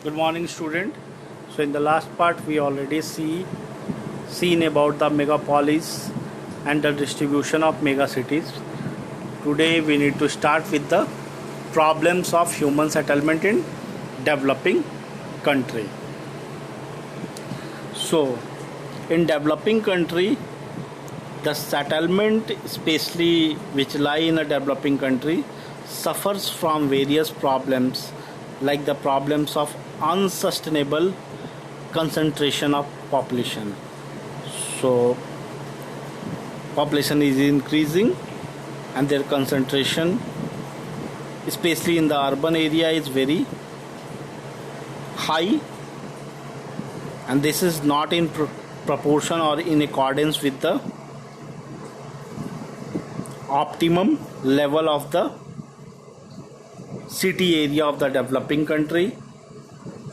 Good morning, student. So in the last part we already seen about the megapolis and the distribution of megacities. Today we need to start with the problems of human settlement in developing country. So in developing country, the settlement, especially which lie in a developing country, suffers from various problems like the problems of unsustainable concentration of population. So population is increasing and their concentration, especially in the urban area, is very high, and this is not in proportion or in accordance with the optimum level of the city area of the developing country.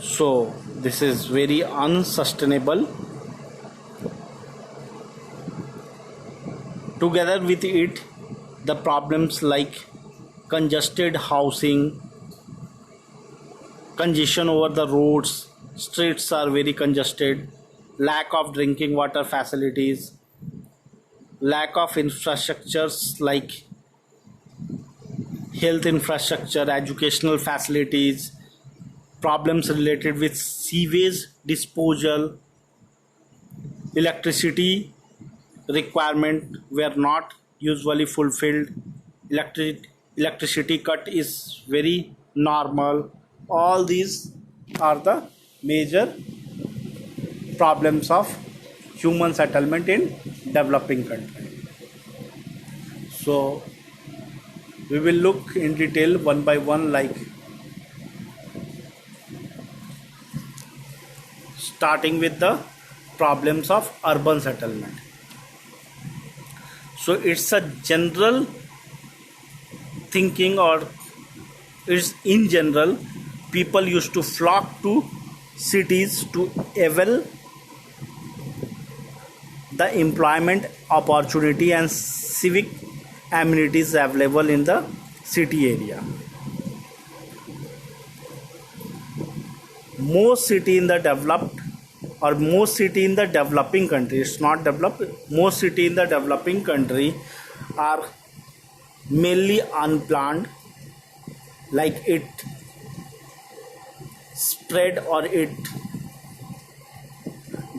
So this is very unsustainable. Together with it, the problems like congested housing, congestion over the roads, streets are very congested, lack of drinking water facilities, lack of infrastructures like health infrastructure, educational facilities, problems related with sewage disposal, electricity requirement were not usually fulfilled, electricity cut is very normal. All these are the major problems of human settlement in developing country. So we will look in detail one by one, like starting with the problems of urban settlement. So it's a general thinking, or it's in general, people used to flock to cities to avail the employment opportunity and civic amenities available in the city area. Most city in the developed, or most city in the developing country, it's not developed, most city in the developing country are mainly unplanned, like it spread or it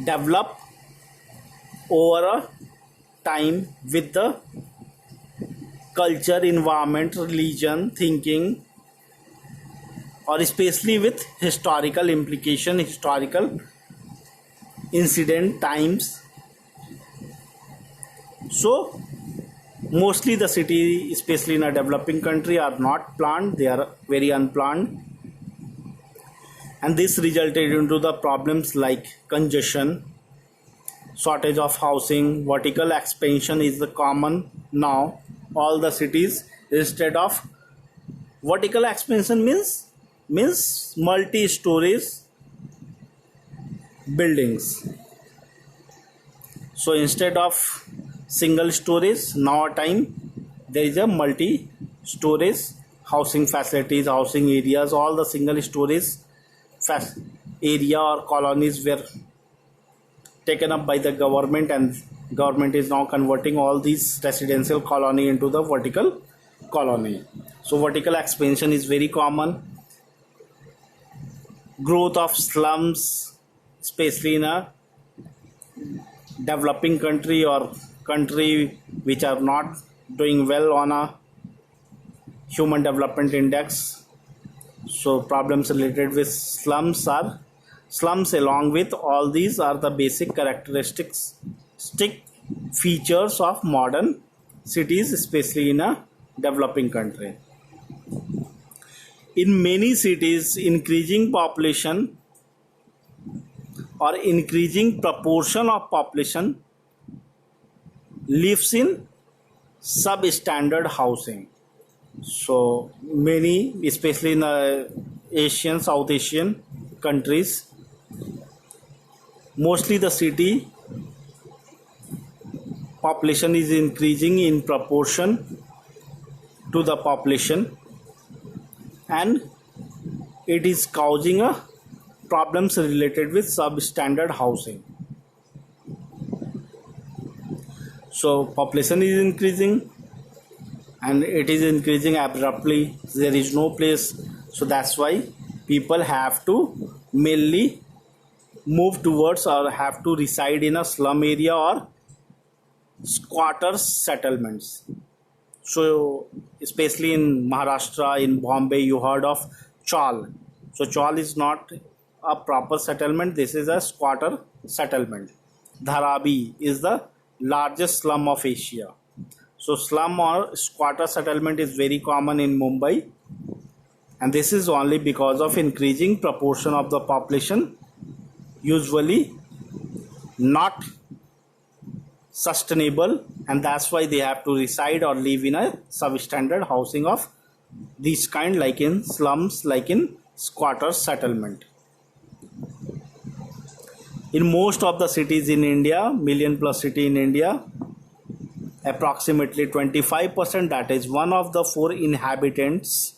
develop over a time with the culture, environment, religion, thinking, or especially with historical implication, historical incident times. So mostly the city, especially in a developing country, are not planned, they are very unplanned, and this resulted into the problems like congestion, shortage of housing, vertical expansion is the common now. All the cities, instead of vertical expansion means multi-stories buildings. So instead of single stories, now a time there is a multi-stories housing facilities, housing areas. All the single stories area or colonies were taken up by the government, and government is now converting all these residential colony into the vertical colony. So vertical expansion is very common. Growth of slums, especially in a developing country or country which are not doing well on a human development index. So problems related with slums along with all these are the basic characteristics, features of modern cities, especially in a developing country. In many cities, increasing population or increasing proportion of population lives in substandard housing. So many, especially in the South Asian countries, mostly the city population is increasing in proportion to the population, and it is causing a problems related with substandard housing. So population is increasing and it is increasing abruptly. There is no place, so that's why people have to mainly move towards or have to reside in a slum area or squatters settlements. So especially in Maharashtra, in Bombay, you heard of Chawl. So Chawl is not a proper settlement, this is a squatter settlement. Dharavi is the largest slum of Asia. So slum or squatter settlement is very common in Mumbai, and this is only because of increasing proportion of the population, usually not sustainable, and that's why they have to reside or live in a substandard housing of this kind, like in slums, like in squatter settlement. In most of the cities in India, million plus city in India, approximately 25%, that is 1 of the 4 inhabitants,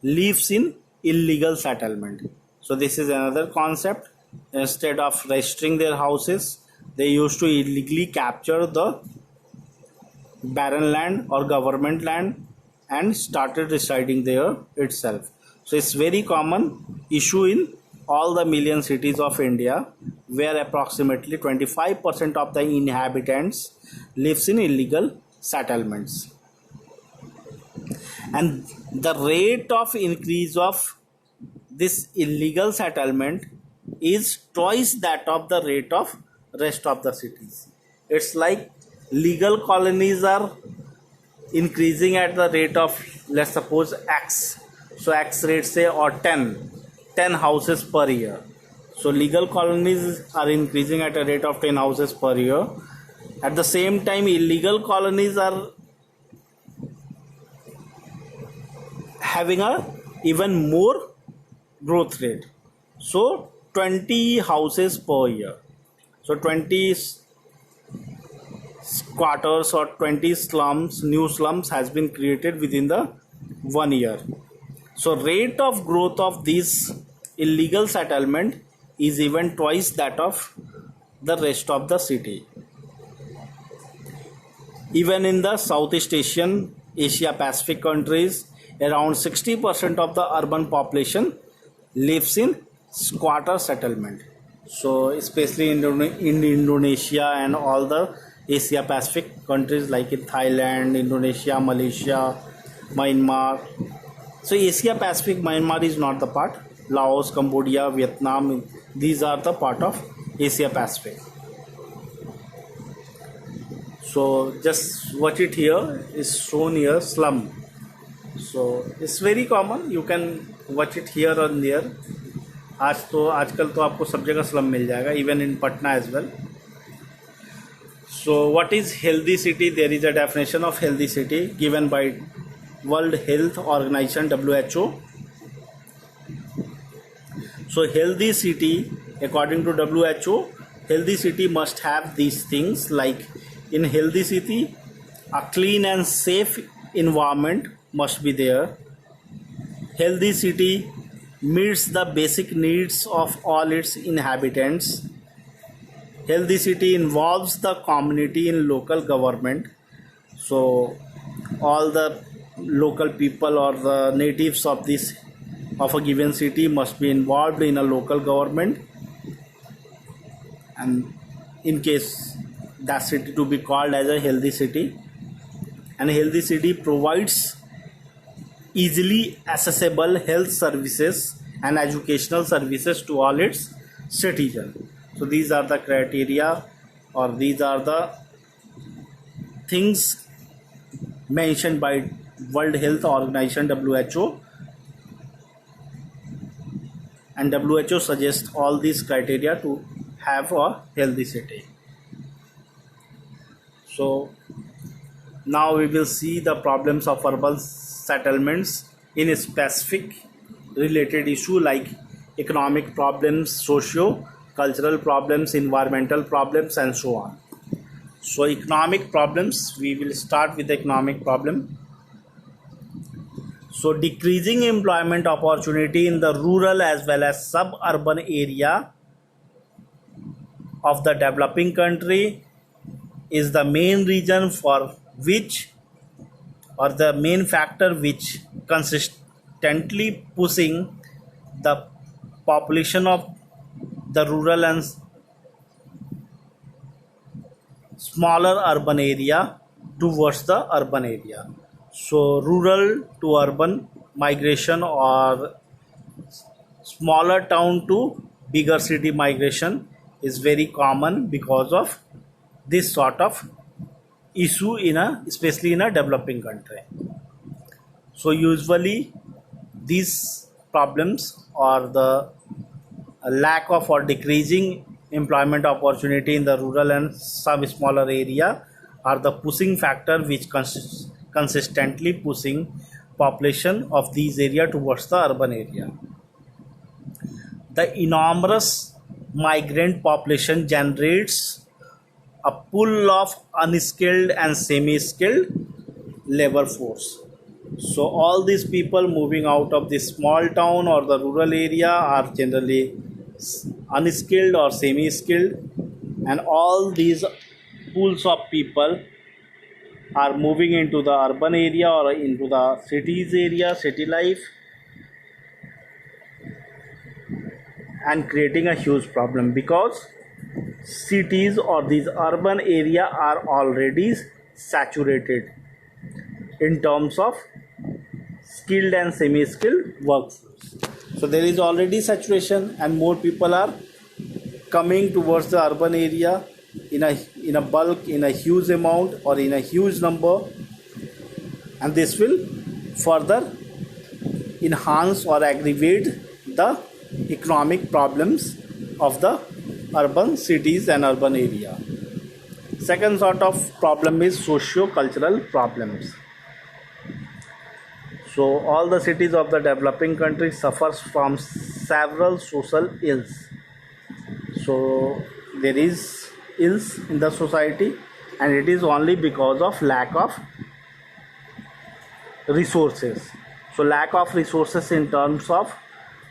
lives in illegal settlement. So this is another concept. Instead of registering their houses, they used to illegally capture the barren land or government land and started residing there itself. So it's very common issue in all the million cities of India, where approximately 25% of the inhabitants lives in illegal settlements. And the rate of increase of this illegal settlement is twice that of the rate of rest of the cities. It's like legal colonies are increasing at the rate of, let's suppose, X. So X rate say or 10 houses per year. So legal colonies are increasing at a rate of 10 houses per year. At the same time, illegal colonies are having a even more growth rate. So 20 houses per year. So 20 squatters or 20 slums, new slums has been created within the 1 year. So rate of growth of this illegal settlement is even twice that of the rest of the city. Even in the Southeast Asian, Asia Pacific countries, around 60% of the urban population lives in squatter settlement. So especially in Indonesia and all the Asia Pacific countries like in Thailand, Indonesia, Malaysia, Myanmar. So Asia Pacific, Myanmar is not the part. Laos, Cambodia, Vietnam, these are the part of Asia Pacific. So just watch it here, is shown here slum. So it's very common, you can watch it here and there. आजकल तो आपको सब जगह slum मिल जाएगा, even in Patna as well. So what is healthy city? There is a definition of healthy city given by World Health Organization, WHO. So healthy city, according to WHO, healthy city must have these things, like in healthy city, a clean and safe environment must be there. Healthy city meets the basic needs of all its inhabitants. Healthy city involves the community in local government. So all the local people or the natives of a given city must be involved in a local government, and in case that city to be called as a healthy city. And a healthy city provides easily accessible health services and educational services to all its citizens. So these are the criteria, or these are the things mentioned by World Health Organization, WHO, and WHO suggests all these criteria to have a healthy city. So now we will see the problems of urban settlements in a specific related issue, like economic problems, socio-cultural problems, environmental problems, and so on. So economic problems, we will start with the economic problem. So decreasing employment opportunity in the rural as well as suburban area of the developing country is the main reason for which, or the main factor which consistently pushing the population of the rural and smaller urban area towards the urban area. So rural to urban migration or smaller town to bigger city migration is very common because of this sort of issue especially in a developing country. So usually these problems or the lack of or decreasing employment opportunity in the rural and some smaller area are the pushing factor which consistently pushing population of these area towards the urban area. The enormous migrant population generates a pool of unskilled and semi-skilled labor force. So all these people moving out of this small town or the rural area are generally unskilled or semi-skilled, and all these pools of people are moving into the urban area or into the city life, and creating a huge problem because cities or these urban area are already saturated in terms of skilled and semi-skilled workforce. So there is already saturation and more people are coming towards the urban area in a bulk, in a huge amount or in a huge number, and this will further enhance or aggravate the economic problems of the urban cities and urban area. Second sort of problem is socio-cultural problems. So all the cities of the developing country suffers from several social ills. So there is ills in the society, and it is only because of lack of resources. So lack of resources in terms of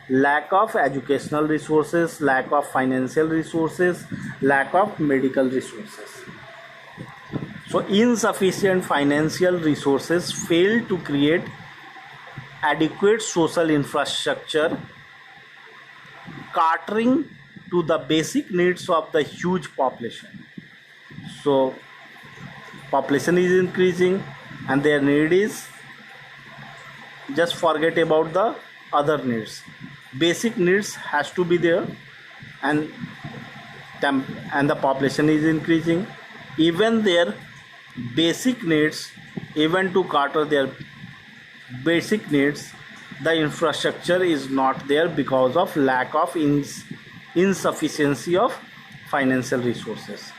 lack of educational resources, lack of financial resources, lack of medical resources. So insufficient financial resources fail to create adequate social infrastructure catering to the basic needs of the huge population. So population is increasing and their need is, just forget about the other needs. Basic needs has to be there, and the population is increasing. Even their basic needs, even to cater their basic needs, the infrastructure is not there because of lack of insufficiency of financial resources.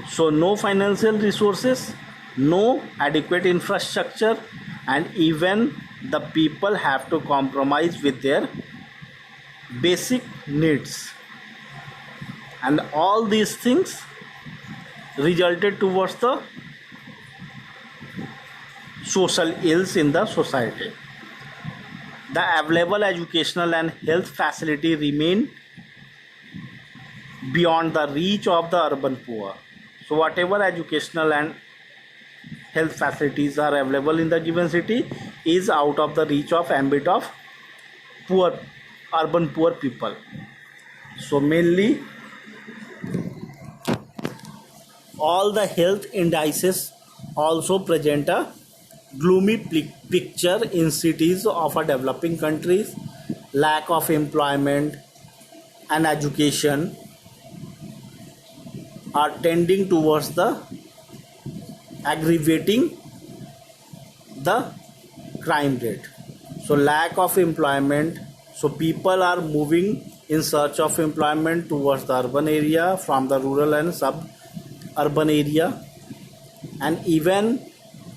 So no financial resources, no adequate infrastructure, and even the people have to compromise with their basic needs, and all these things resulted towards the social ills in the society. The available educational and health facility remain beyond the reach of the urban poor. So whatever educational and health facilities are available in the given city is out of the reach of ambit of urban poor people. So mainly all the health indices also present a gloomy picture in cities of a developing countries. Lack of employment and education are tending towards the aggravating the crime rate. So lack of employment, so people are moving in search of employment towards the urban area from the rural and suburban area, and even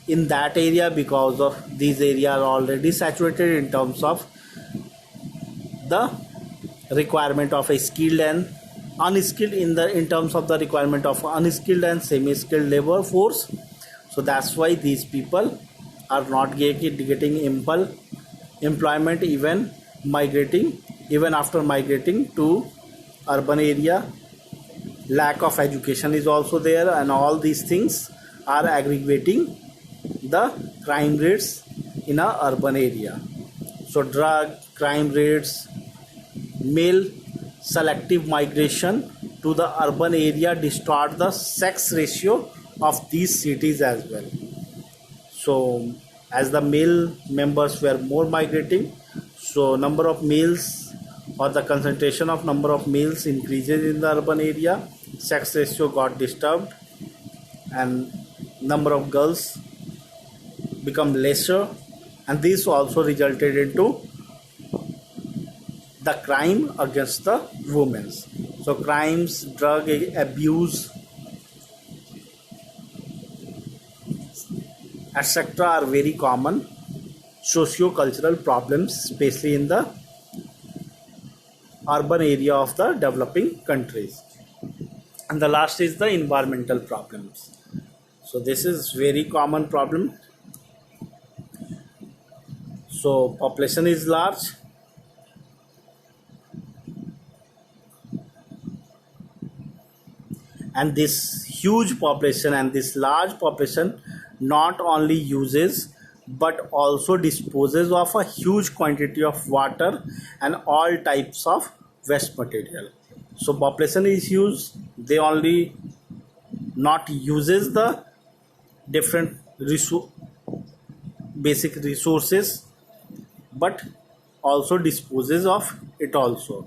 in that area, because of these areas are already saturated in terms of the requirement of a skilled and unskilled, in terms of the requirement of unskilled and semi-skilled labor force. So that's why these people are not getting employment, even after migrating to urban area. Lack of education is also there, and all these things are aggravating the crime rates in a urban area. So drug crime rates, male selective migration to the urban area distort the sex ratio of these cities as well. So as the male members were more migrating, so number of males or the concentration of number of males increases in the urban area, sex ratio got disturbed, and number of girls become lesser, and this also resulted into the crime against the women. So crimes, drug abuse, etc. are very common socio-cultural problems, especially in the urban area of the developing countries. And the last is the environmental problems. So this is very common problem. So population is large, and this huge population and this large population not only uses but also disposes of a huge quantity of water and all types of waste material. So population is huge, they only not uses the different basic resources, but also disposes of it also,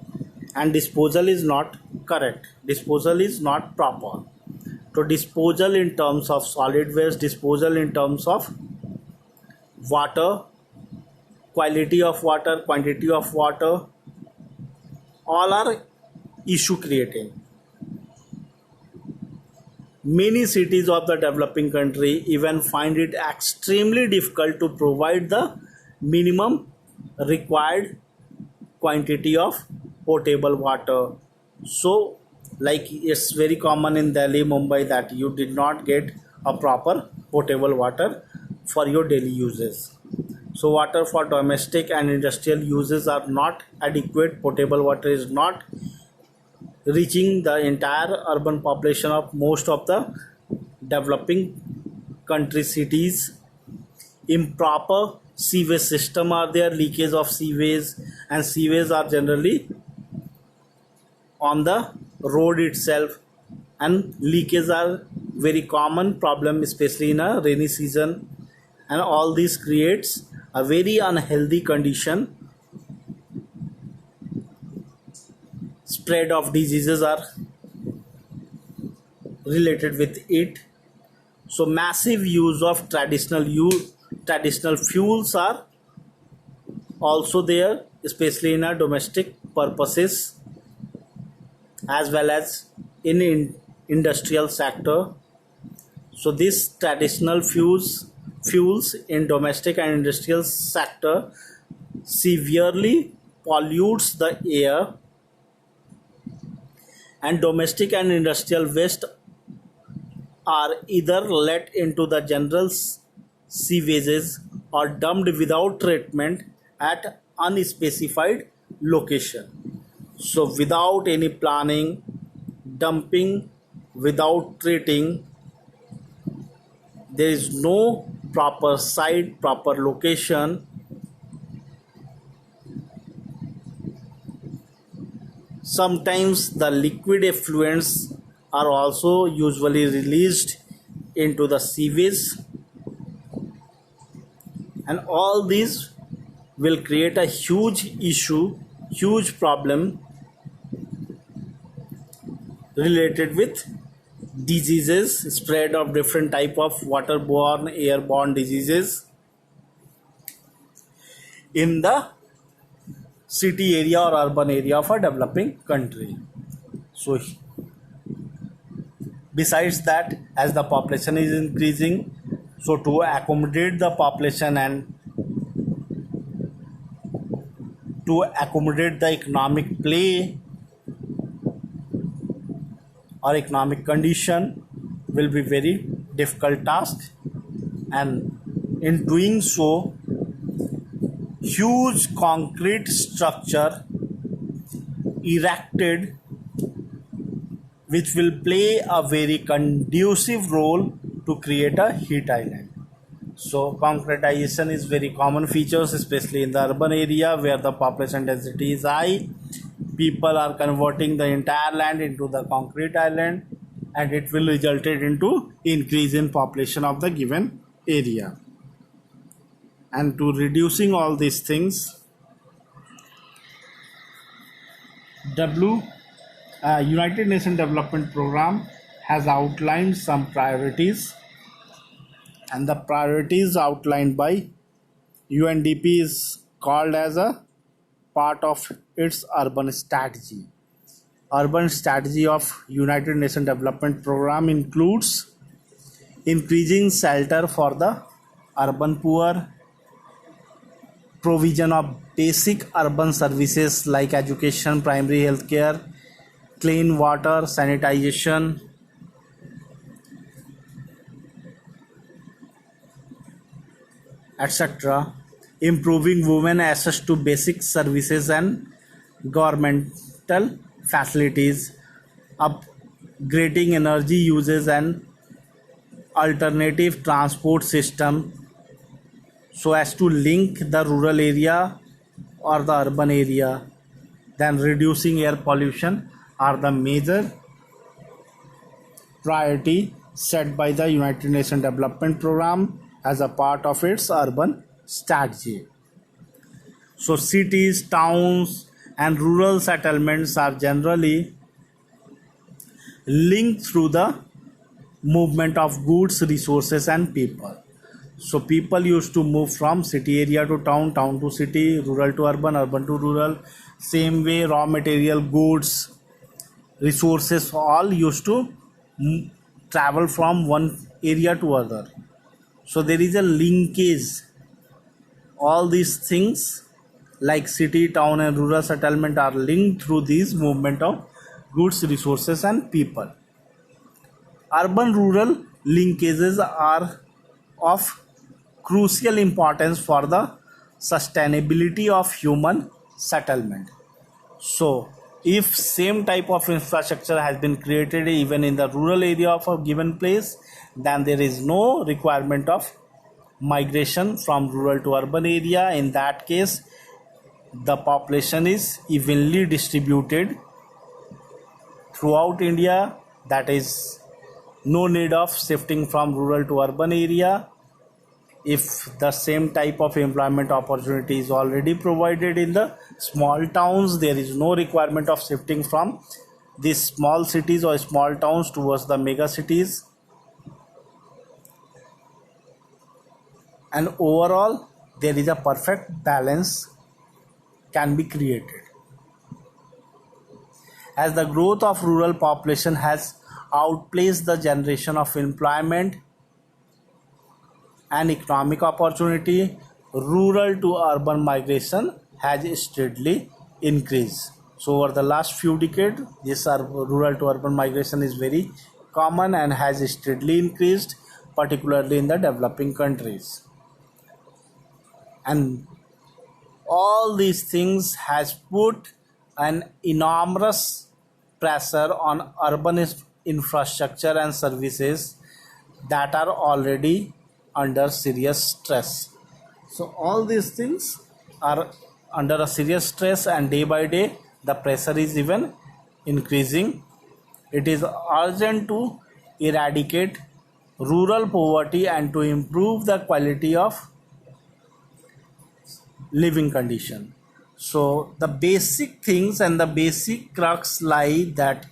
and disposal is not correct, disposal is not proper. So disposal in terms of solid waste, disposal in terms of water, quality of water, quantity of water, all are issue creating. Many cities of the developing country even find it extremely difficult to provide the minimum required quantity of potable water. So like it's very common in Delhi, Mumbai that you did not get a proper potable water for your daily uses. So water for domestic and industrial uses are not adequate, potable water is not reaching the entire urban population of most of the developing country cities. Improper sewage system are there, leakage of sewage, and sewage are generally on the road itself, and leakage are very common problem, especially in a rainy season, and all this creates a very unhealthy condition. Spread of diseases are related with it. So massive use of traditional fuels are also there, especially in our domestic purposes as well as in industrial sector. So this traditional fuels in domestic and industrial sector severely pollutes the air, and domestic and industrial waste are either let into the general sewages or dumped without treatment at unspecified location. So without any planning, dumping without treating, there is no proper site, proper location. Sometimes the liquid effluents are also usually released into the sewage, and all these will create a huge issue, huge problem related with diseases, spread of different type of waterborne, airborne diseases in the city area or urban area of a developing country. So besides that, as the population is increasing, so to accommodate the population and to accommodate the economic play or economic condition will be very difficult task, and In doing so, huge concrete structure erected which will play a very conducive role to create a heat island. So concretization is very common features, especially in the urban area where the population density is high. People are converting the entire land into the concrete island, and it will result into increase in population of the given area. And to reducing all these things, United Nations Development Program has outlined some priorities, and the priorities outlined by UNDP is called as a part of its urban strategy. Urban strategy of United Nations Development Program includes increasing shelter for the urban poor, provision of basic urban services like education, primary health care, clean water, sanitization, etc., improving women access to basic services and governmental facilities, upgrading energy uses and alternative transport system so as to link the rural area or the urban area, then reducing air pollution are the major priority set by the United Nations Development Program as a part of its urban strategy. So cities, towns and rural settlements are generally linked through the movement of goods, resources and people. So people used to move from city area to town, town to city, rural to urban, urban to rural. Same way raw material, goods, resources all used to travel from one area to other. So there is a linkage. All these things like city, town and rural settlement are linked through these movement of goods, resources and people. Urban-rural linkages are of crucial importance for the sustainability of human settlement. So if same type of infrastructure has been created even in the rural area of a given place, then there is no requirement of migration from rural to urban area. In that case, the population is evenly distributed throughout India. That is no need of shifting from rural to urban area. If the same type of employment opportunity is already provided in the small towns, there is no requirement of shifting from these small cities or small towns towards the mega cities. And overall, there is a perfect balance can be created. As the growth of rural population has outpaced the generation of employment and economic opportunity, rural to urban migration has steadily increased. So over the last few decades, this rural to urban migration is very common and has steadily increased, particularly in the developing countries. And all these things has put an enormous pressure on urban infrastructure and services that are already under serious stress. So all these things are under a serious stress, and day by day the pressure is even increasing. It is urgent to eradicate rural poverty and to improve the quality of living condition. So the basic things and the basic crux lie that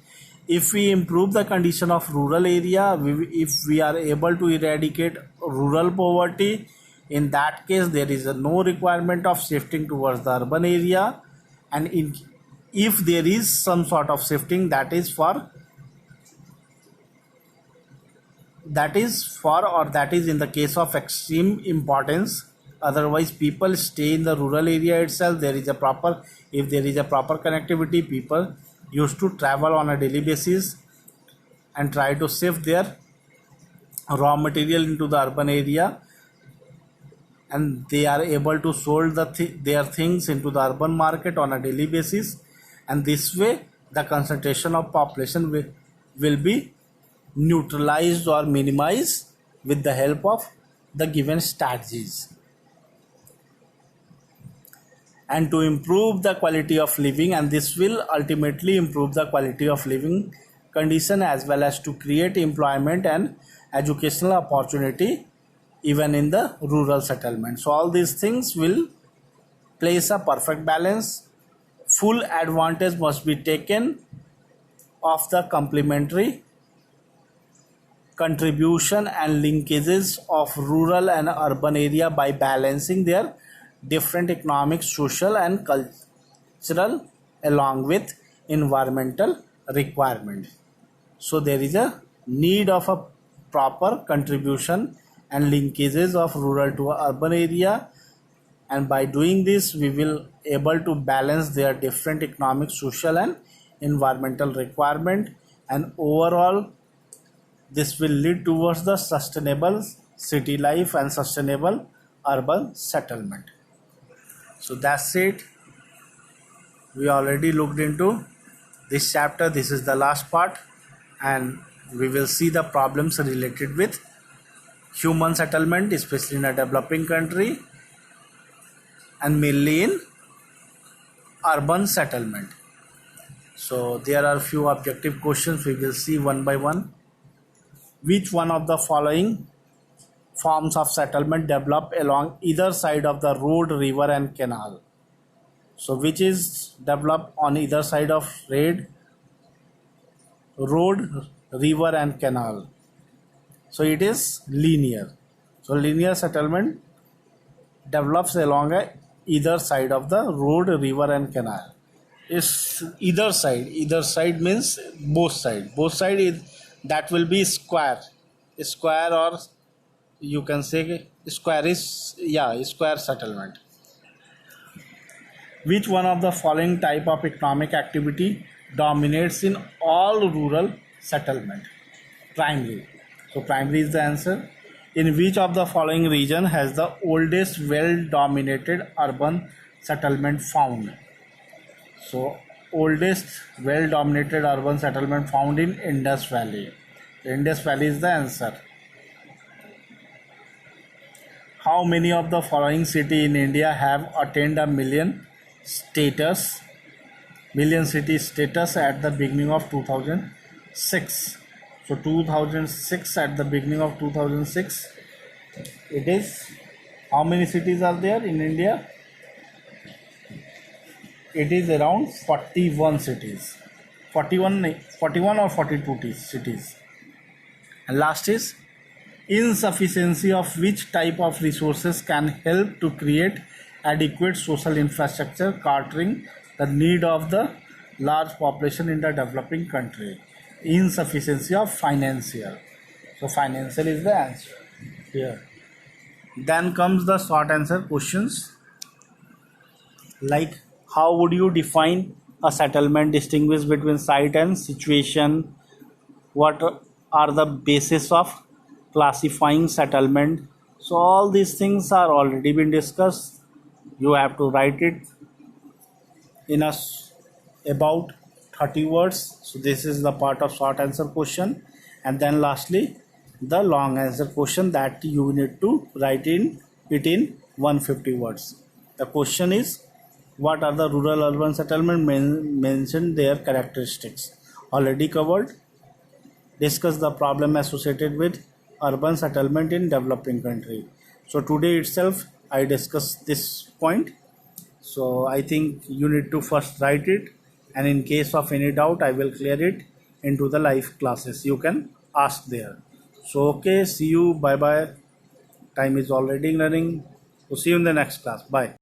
if we improve the condition of rural area, if we are able to eradicate rural poverty, in that case there is no requirement of shifting towards the urban area. And if there is some sort of shifting, that is in the case of extreme importance. Otherwise people stay in the rural area itself. If there is a proper connectivity, people used to travel on a daily basis and try to shift their raw material into the urban area. and they are able to sold their things into the urban market on a daily basis, and this way the concentration of population will be neutralized or minimized with the help of the given strategies. And to improve the quality of living, and this will ultimately improve the quality of living condition as well as to create employment and educational opportunity even in the rural settlement. So all these things will place a perfect balance. Full advantage must be taken of the complementary contribution and linkages of rural and urban area by balancing their different economic, social and cultural along with environmental requirement. So there is a need of a proper contribution and linkages of rural to urban area, and by doing this we will able to balance their different economic, social and environmental requirement, and overall this will lead towards the sustainable city life and sustainable urban settlement. So that's it. We already looked into this chapter. This is the last part, and we will see the problems related with human settlement, especially in a developing country and mainly in urban settlement. So there are few objective questions. We will see one by one. Which one of the following forms of settlement develop along either side of the road, river and canal? So which is developed on either side of road, river and canal? So it is linear. So linear settlement develops along either side of the road, river and canal. Is either side. Either side means both side. Both side is that will be square, or you can say square is square settlement. Which one of the following type of economic activity dominates in all rural settlement? Primary. So primary is the answer. In which of the following region has the oldest well-dominated urban settlement found? So oldest well-dominated urban settlement found in Indus Valley. The Indus Valley is the answer. How many of the following city in India have attained a million city status at the beginning of 2006? So 2006, at the beginning of 2006, it is, how many cities are there in India? It is around 41 cities. 41 or 42 cities. And last is, insufficiency of which type of resources can help to create adequate social infrastructure catering the need of the large population in the developing country? Insufficiency of financial. So financial is the answer here. Then comes the short answer questions, like how would you define a settlement, distinguish between site and situation, what are the basis of classifying settlement? So all these things are already been discussed. You have to write it in about 30 words. So this is the part of short answer question, and then lastly the long answer question that you need to write in 150 words. The question is, what are the rural urban settlement mentioned their characteristics? Already covered. Discuss the problem associated with urban settlement in developing country. So today itself I discussed this point. So I think you need to first write it, and in case of any doubt I will clear it into the live classes. You can ask there. So okay, see you, bye bye. Time is already running. So see you in the next class. Bye.